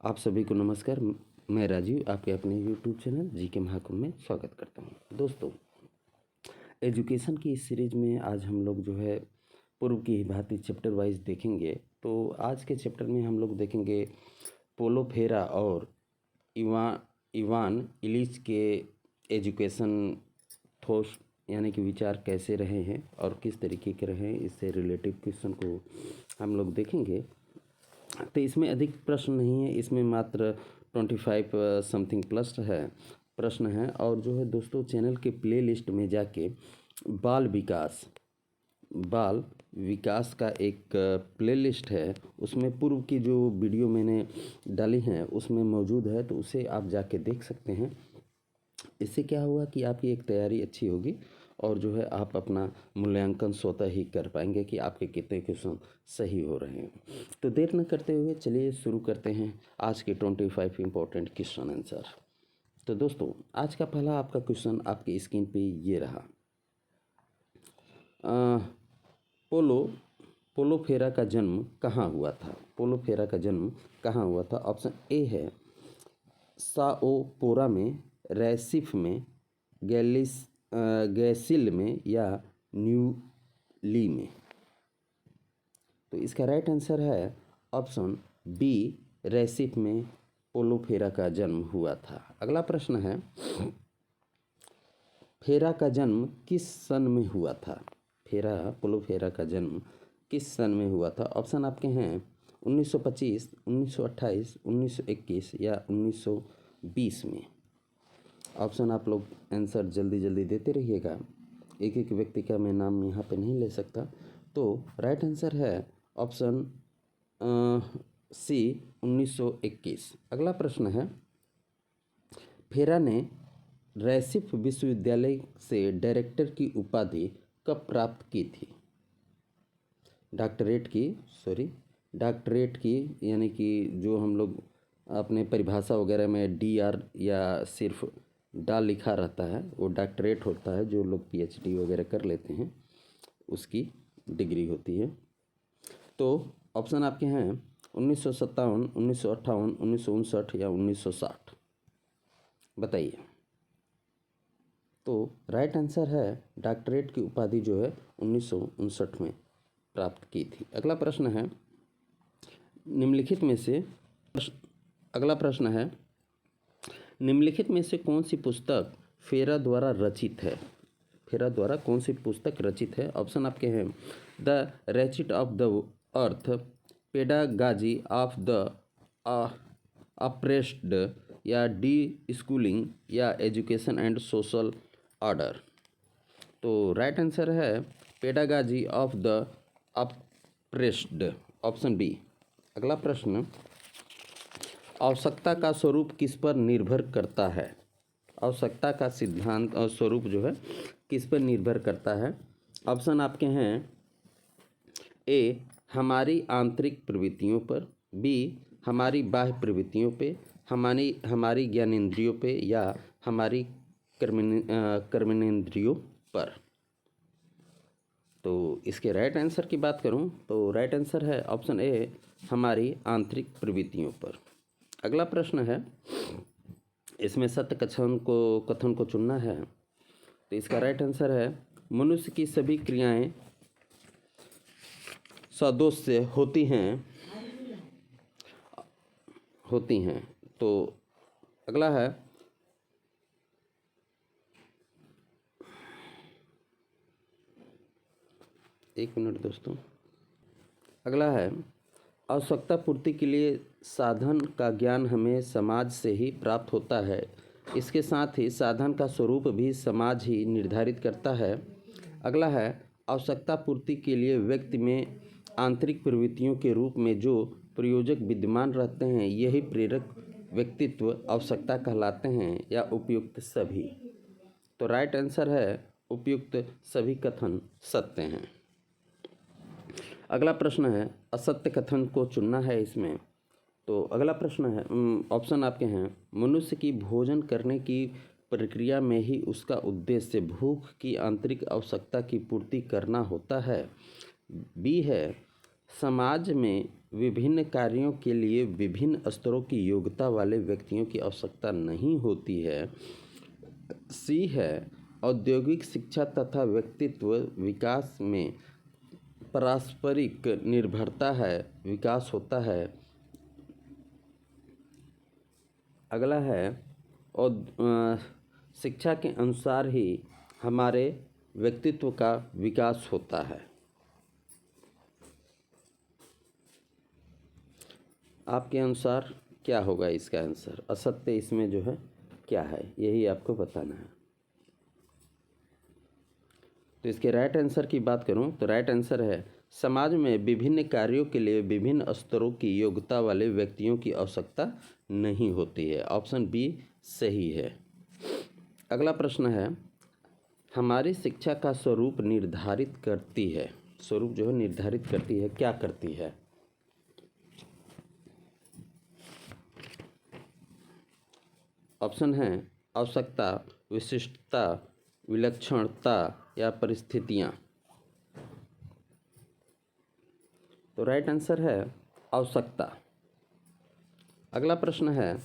आप सभी को नमस्कार। मैं राजीव आपके अपने यूट्यूब चैनल जीके महाकुंभ में स्वागत करता हूं। दोस्तों, एजुकेशन की इस सीरीज में आज हम लोग जो है पूर्व की ही भांति चैप्टर वाइज देखेंगे। तो आज के चैप्टर में हम लोग देखेंगे पोलो फेरा और इवान इलिच के एजुकेशन थॉट्स यानी कि विचार कैसे रहे हैं और किस तरीके के रहे हैं, इससे रिलेटिव क्वेश्चन को हम लोग देखेंगे। तो इसमें अधिक प्रश्न नहीं है, इसमें मात्र 25 समथिंग प्लस है प्रश्न है। और जो है दोस्तों, चैनल के प्लेलिस्ट में जाके बाल विकास का एक प्लेलिस्ट है, उसमें पूर्व की जो वीडियो मैंने डाली हैं उसमें मौजूद है, तो उसे आप जाके देख सकते हैं। इससे क्या होगा कि आपकी एक तैयारी अच्छी होगी और जो है आप अपना मूल्यांकन स्वतः ही कर पाएंगे कि आपके कितने क्वेश्चन सही हो रहे हैं। तो देर न करते हुए चलिए शुरू करते हैं आज के 25 इम्पोर्टेंट क्वेश्चन आंसर। तो दोस्तों, आज का पहला आपका क्वेश्चन आपकी स्क्रीन पे ये रहा। पोलो फेरा का जन्म कहाँ हुआ था? पोलो फेरा का जन्म कहाँ हुआ था? ऑप्शन ए है साओ पोरा में, रेसिफ में, गैसिल में या न्यूली में। तो इसका राइट आंसर है ऑप्शन बी, रेसिफ में पोलो फेरा का जन्म हुआ था। अगला प्रश्न है, फेरा का जन्म किस सन में हुआ था? पोलो फेरा का जन्म किस सन में हुआ था? ऑप्शन आपके हैं 1925, 1928, 1921 या 1920 में। ऑप्शन आप लोग आंसर जल्दी जल्दी देते रहिएगा, एक एक व्यक्ति का मैं नाम यहाँ पे नहीं ले सकता। तो राइट आंसर है ऑप्शन सी, 1921। अगला प्रश्न है, फेरा ने रेसिफ विश्वविद्यालय से डायरेक्टर की उपाधि कब प्राप्त की थी? डॉक्टरेट की यानी कि जो हम लोग अपने परिभाषा वगैरह में DR या सिर्फ डा लिखा रहता है, वो डॉक्टरेट होता है। जो लोग PhD वगैरह कर लेते हैं उसकी डिग्री होती है। तो ऑप्शन आपके हैं 1957, 1958, 1959 या 1960। बताइए। तो राइट आंसर है डॉक्टरेट की उपाधि जो है 1959 में प्राप्त की थी। अगला प्रश्न है, निम्नलिखित में से कौन सी पुस्तक फेरा द्वारा रचित है? फेरा द्वारा कौन सी पुस्तक रचित है? ऑप्शन आपके हैं the wretched of the earth, pedagogy of the oppressed या डी स्कूलिंग या एजुकेशन एंड सोशल ऑर्डर। तो राइट आंसर है pedagogy of the oppressed, option B. अगला प्रश्न, आवश्यकता का स्वरूप किस पर निर्भर करता है? आवश्यकता का सिद्धांत और स्वरूप जो है किस पर निर्भर करता है? ऑप्शन आपके हैं ए, हमारी आंतरिक प्रवृत्तियों पर, बी, हमारी बाह्य प्रवृत्तियों पे, हमारी ज्ञानेंद्रियों पे या हमारी कर्मेंद्रियों पर। तो इसके राइट आंसर की बात करूं तो राइट आंसर है ऑप्शन ए, हमारी आंतरिक प्रवृत्तियों पर। अगला प्रश्न है, इसमें सत्य कथन को चुनना है। तो इसका राइट आंसर है मनुष्य की सभी क्रियाएं सदोष से होती हैं। तो अगला है, एक मिनट दोस्तों। अगला है, आवश्यकता पूर्ति के लिए साधन का ज्ञान हमें समाज से ही प्राप्त होता है। इसके साथ ही साधन का स्वरूप भी समाज ही निर्धारित करता है। अगला है, आवश्यकता पूर्ति के लिए व्यक्ति में आंतरिक प्रवृत्तियों के रूप में जो प्रयोजक विद्यमान रहते हैं, यही प्रेरक व्यक्तित्व आवश्यकता कहलाते हैं या उपयुक्त सभी। तो राइट आंसर है उपयुक्त सभी कथन सत्य हैं। अगला प्रश्न है, असत्य कथन को चुनना है इसमें। तो अगला प्रश्न है, ऑप्शन आपके हैं मनुष्य की भोजन करने की प्रक्रिया में ही उसका उद्देश्य भूख की आंतरिक आवश्यकता की पूर्ति करना होता है। बी है, समाज में विभिन्न कार्यों के लिए विभिन्न स्तरों की योग्यता वाले व्यक्तियों की आवश्यकता नहीं होती है। सी है, औद्योगिक शिक्षा तथा व्यक्तित्व विकास में पारस्परिक निर्भरता है, विकास होता है। अगला है, और शिक्षा के अनुसार ही हमारे व्यक्तित्व का विकास होता है। आपके अनुसार क्या होगा इसका आंसर? असत्य इसमें जो है क्या है, यही आपको बताना है। तो इसके राइट आंसर की बात करूं तो राइट आंसर है, समाज में विभिन्न कार्यों के लिए विभिन्न स्तरों की योग्यता वाले व्यक्तियों की आवश्यकता नहीं होती है। ऑप्शन बी सही है। अगला प्रश्न है, हमारी शिक्षा का स्वरूप निर्धारित करती है। स्वरूप जो है निर्धारित करती है, क्या करती है? ऑप्शन है आवश्यकता, विशिष्टता, विलक्षणता या परिस्थितियाँ। तो राइट आंसर है आवश्यकता। अगला प्रश्न है,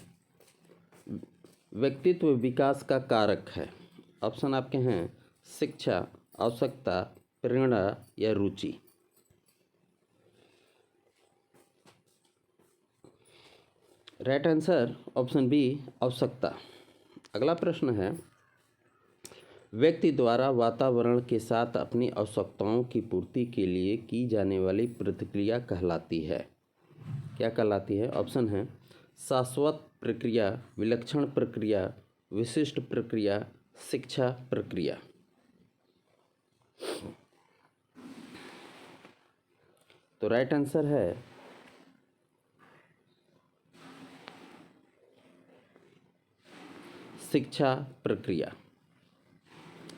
व्यक्तित्व विकास का कारक है। ऑप्शन आपके हैं शिक्षा, आवश्यकता, प्रेरणा या रुचि। राइट आंसर ऑप्शन बी आवश्यकता। अगला प्रश्न है, व्यक्ति द्वारा वातावरण के साथ अपनी आवश्यकताओं की पूर्ति के लिए की जाने वाली प्रतिक्रिया कहलाती है। क्या कहलाती है? ऑप्शन है शाश्वत प्रक्रिया, विलक्षण प्रक्रिया, विशिष्ट प्रक्रिया, शिक्षा प्रक्रिया। तो राइट आंसर है शिक्षा प्रक्रिया,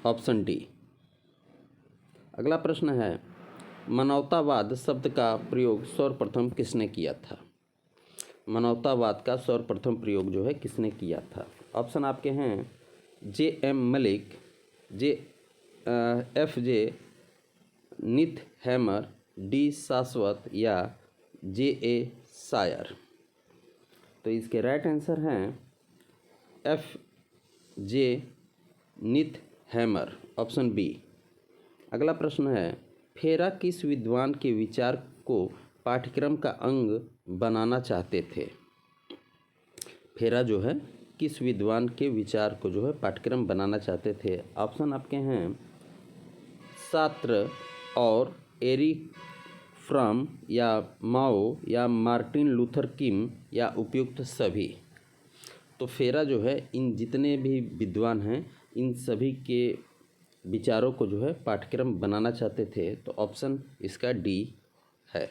ऑप्शन डी। अगला प्रश्न है, मानवतावाद शब्द का प्रयोग सर्वप्रथम किसने किया था? मानवतावाद का सर्वप्रथम प्रयोग जो है किसने किया था? ऑप्शन आपके हैं J.M. मलिक, F.J. नीथहैमर, डी शाश्वत या J.A. शायर। तो इसके राइट आंसर हैं F.J. Niethammer, option B. अगला प्रश्न है, फेरा किस विद्वान के विचार को पाठ्यक्रम का अंग बनाना चाहते थे? फेरा जो है किस विद्वान के विचार को जो है पाठ्यक्रम बनाना चाहते थे? ऑप्शन आपके हैं सार्त्र और एरिक फ्रॉम या माओ या मार्टिन लूथर किंग या उपयुक्त सभी। तो फेरा जो है इन जितने भी विद्वान हैं इन सभी के विचारों को जो है पाठ्यक्रम बनाना चाहते थे। तो ऑप्शन इसका डी है।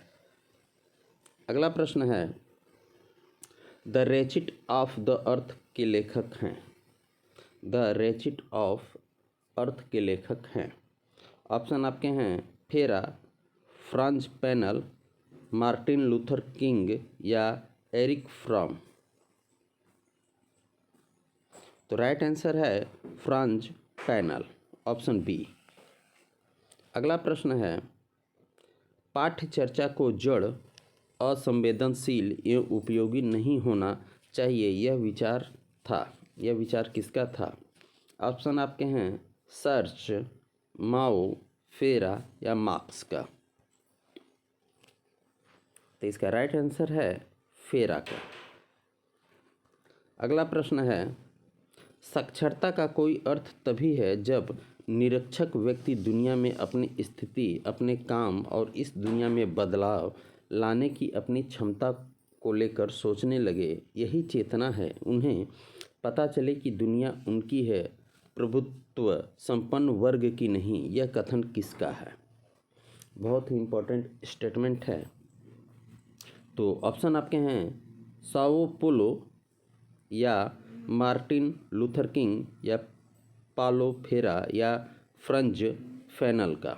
अगला प्रश्न है, द रेचिट ऑफ द अर्थ के लेखक हैं। द रेचिट ऑफ अर्थ के लेखक हैं। ऑप्शन आपके हैं फेरा, Franz panel, Martin Luther king या एरिक फ्रॉम। तो राइट आंसर है फ्रांज पैनल, ऑप्शन बी। अगला प्रश्न है, पाठ्य चर्चा को जड़, असंवेदनशील एवं उपयोगी नहीं होना चाहिए, यह विचार था। यह विचार किसका था? ऑप्शन आपके हैं सर्च, माओ, फेरा या मार्क्स का। तो इसका राइट आंसर है फेरा का। अगला प्रश्न है, साक्षरता का कोई अर्थ तभी है जब निरक्षर व्यक्ति दुनिया में अपनी स्थिति, अपने काम और इस दुनिया में बदलाव लाने की अपनी क्षमता को लेकर सोचने लगे। यही चेतना है। उन्हें पता चले कि दुनिया उनकी है, प्रभुत्व संपन्न वर्ग की नहीं। यह कथन किसका है? बहुत ही इम्पोर्टेंट स्टेटमेंट है। तो ऑप्शन आपके हैं साओ पोलो या मार्टिन लूथर किंग या पालो फेरा या फ्रंज फैनल का।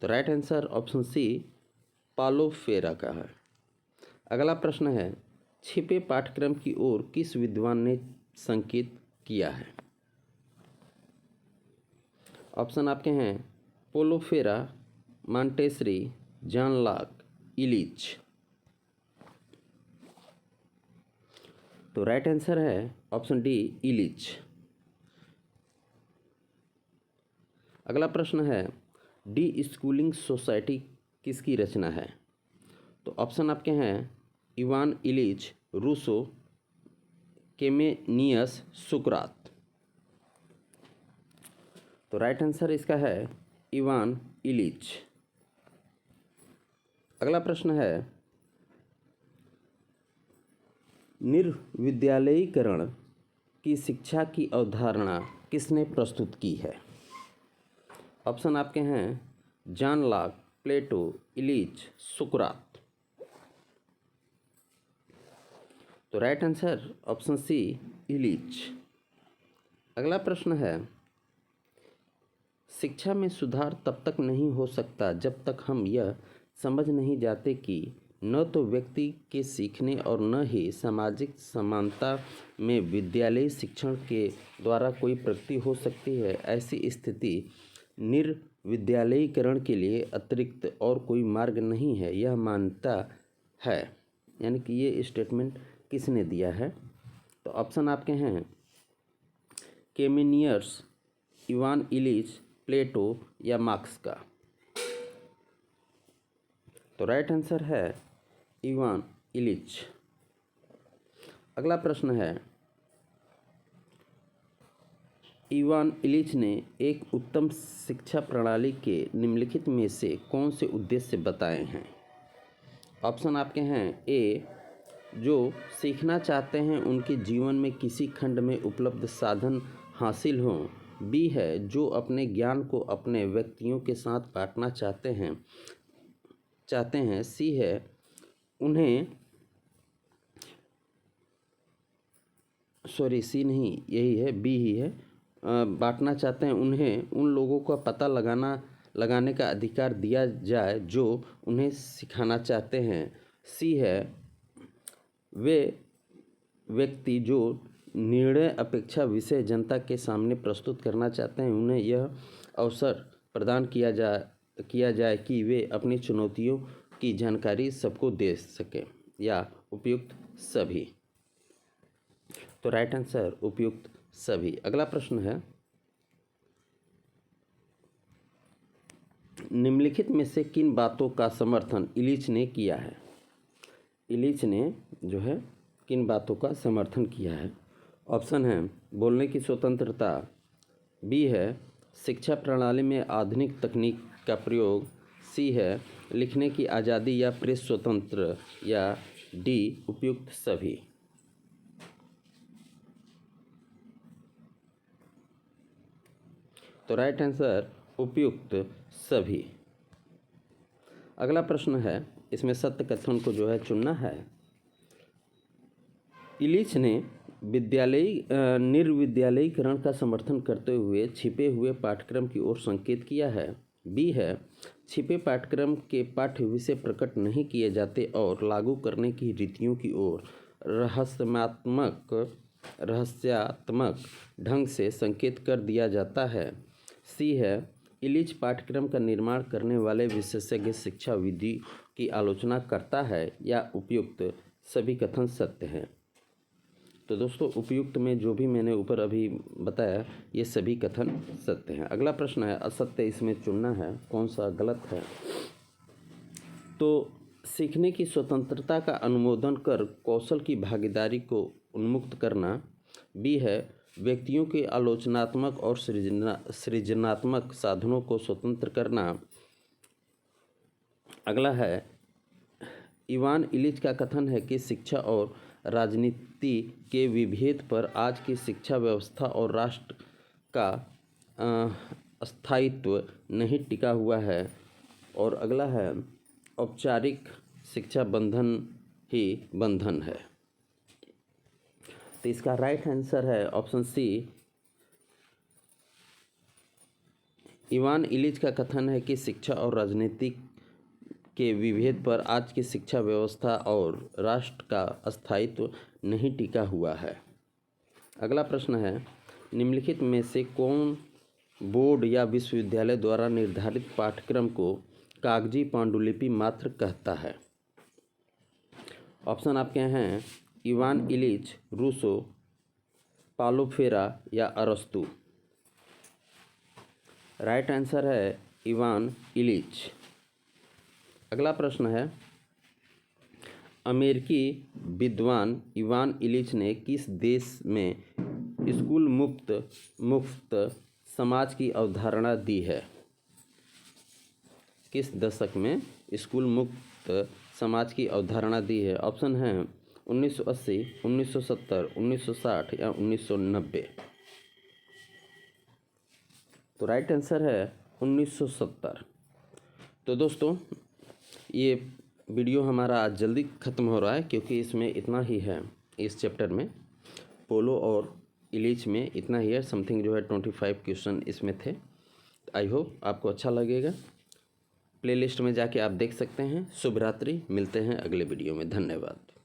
तो राइट आंसर ऑप्शन सी पालो फेरा का है। अगला प्रश्न है, छिपे पाठ्यक्रम की ओर किस विद्वान ने संकेत किया है? ऑप्शन आपके हैं पोलो फेरा, मॉन्टेसरी, जॉन लॉक, इलिच। तो राइट आंसर है ऑप्शन डी, इलिच। अगला प्रश्न है, डी स्कूलिंग सोसाइटी किसकी रचना है? तो ऑप्शन आपके हैं इवान इलिच, रूसो, केमेनियस, सुकरात। तो राइट आंसर इसका है इवान इलिच। अगला प्रश्न है, निर्विद्यालयीकरण की शिक्षा की अवधारणा किसने प्रस्तुत की है? ऑप्शन आपके हैं जॉन लॉक, प्लेटो, इलिच, सुकरात। तो right answer option C, Illich. अगला प्रश्न है, शिक्षा में सुधार तब तक नहीं हो सकता जब तक हम यह समझ नहीं जाते कि न तो व्यक्ति के सीखने और न ही सामाजिक समानता में विद्यालयी शिक्षण के द्वारा कोई प्रगति हो सकती है। ऐसी स्थिति निर्विद्यालयीकरण के लिए अतिरिक्त और कोई मार्ग नहीं है, यह मानता है। यानी कि ये स्टेटमेंट किसने दिया है? तो ऑप्शन आपके हैं केमेनियस, इवान इलिच, प्लेटो या मार्क्स का। तो राइट आंसर है इवान इलिच। अगला प्रश्न है, इवान इलिच ने एक उत्तम शिक्षा प्रणाली के निम्नलिखित में से कौन से उद्देश्य बताए हैं? ऑप्शन आपके हैं ए, जो सीखना चाहते हैं उनके जीवन में किसी खंड में उपलब्ध साधन हासिल हों। बी है, जो अपने ज्ञान को अपने व्यक्तियों के साथ बांटना चाहते हैं। सी है, उन्हें सी नहीं, यही है, बी ही है, बांटना चाहते हैं, उन्हें उन लोगों का पता लगाने का अधिकार दिया जाए जो उन्हें सिखाना चाहते हैं। सी है, वे व्यक्ति जो निर्णय अपेक्षा विषय जनता के सामने प्रस्तुत करना चाहते हैं, उन्हें यह अवसर प्रदान किया जाए कि वे अपनी चुनौतियों की जानकारी सबको दे सकें, या उपयुक्त सभी। तो राइट आंसर उपयुक्त सभी। अगला प्रश्न है, निम्नलिखित में से किन बातों का समर्थन इलिच ने किया है? इलिच ने जो है किन बातों का समर्थन किया है? ऑप्शन है बोलने की स्वतंत्रता, बी है शिक्षा प्रणाली में आधुनिक तकनीक का प्रयोग, सी है लिखने की आज़ादी या प्रेस स्वतंत्र, या डी उपयुक्त सभी। तो राइट आंसर उपयुक्त सभी। अगला प्रश्न है, इसमें सत्य कथन को जो है चुनना है। इलिच ने निर्विद्यालयीकरण का समर्थन करते हुए छिपे हुए पाठ्यक्रम की ओर संकेत किया है। बी है, छिपे पाठ्यक्रम के पाठ्य विषय प्रकट नहीं किए जाते और लागू करने की रीतियों की ओर रहस्यात्मक ढंग से संकेत कर दिया जाता है। सी है, इलिच पाठ्यक्रम का निर्माण करने वाले विशेषज्ञ शिक्षा विधि की आलोचना करता है, या उपयुक्त सभी कथन सत्य हैं। तो दोस्तों, उपयुक्त में जो भी मैंने ऊपर अभी बताया, ये सभी कथन सत्य हैं। अगला प्रश्न है, असत्य इसमें चुनना है, कौन सा गलत है। तो सीखने की स्वतंत्रता का अनुमोदन कर कौशल की भागीदारी को उन्मुक्त करना। बी है, व्यक्तियों के आलोचनात्मक और सृजनात्मक साधनों को स्वतंत्र करना। अगला है, इवान इलिच का कथन है कि शिक्षा और राजनीति के विभेद पर आज की शिक्षा व्यवस्था और राष्ट्र का स्थायित्व नहीं टिका हुआ है। और अगला है, औपचारिक शिक्षा बंधन ही बंधन है। तो इसका राइट आंसर है ऑप्शन सी। इवान इलिच का कथन है कि शिक्षा और राजनीति के विभेद पर आज की शिक्षा व्यवस्था और राष्ट्र का स्थायित्व नहीं टिका हुआ है। अगला प्रश्न है, निम्नलिखित में से कौन बोर्ड या विश्वविद्यालय द्वारा निर्धारित पाठ्यक्रम को कागजी पांडुलिपि मात्र कहता है? ऑप्शन आपके हैं इवान इलिच रूसो, पालो फेरा या अरस्तु। राइट आंसर है इवान इलिच। अगला प्रश्न है, अमेरिकी विद्वान इवान इलिच ने किस देश में स्कूल मुक्त समाज की अवधारणा दी है? किस दशक में स्कूल मुक्त समाज की अवधारणा दी है? ऑप्शन हैं 1980, 1970, 1960 या 1990। तो राइट आंसर है 1970। तो दोस्तों, ये वीडियो हमारा आज जल्दी ख़त्म हो रहा है क्योंकि इसमें इतना ही है। इस चैप्टर में पोलो और इलिच में इतना ही है। समथिंग जो है 25 क्वेश्चन इसमें थे। आई होप आपको अच्छा लगेगा। प्लेलिस्ट में जाके आप देख सकते हैं। शुभ रात्रि, मिलते हैं अगले वीडियो में। धन्यवाद।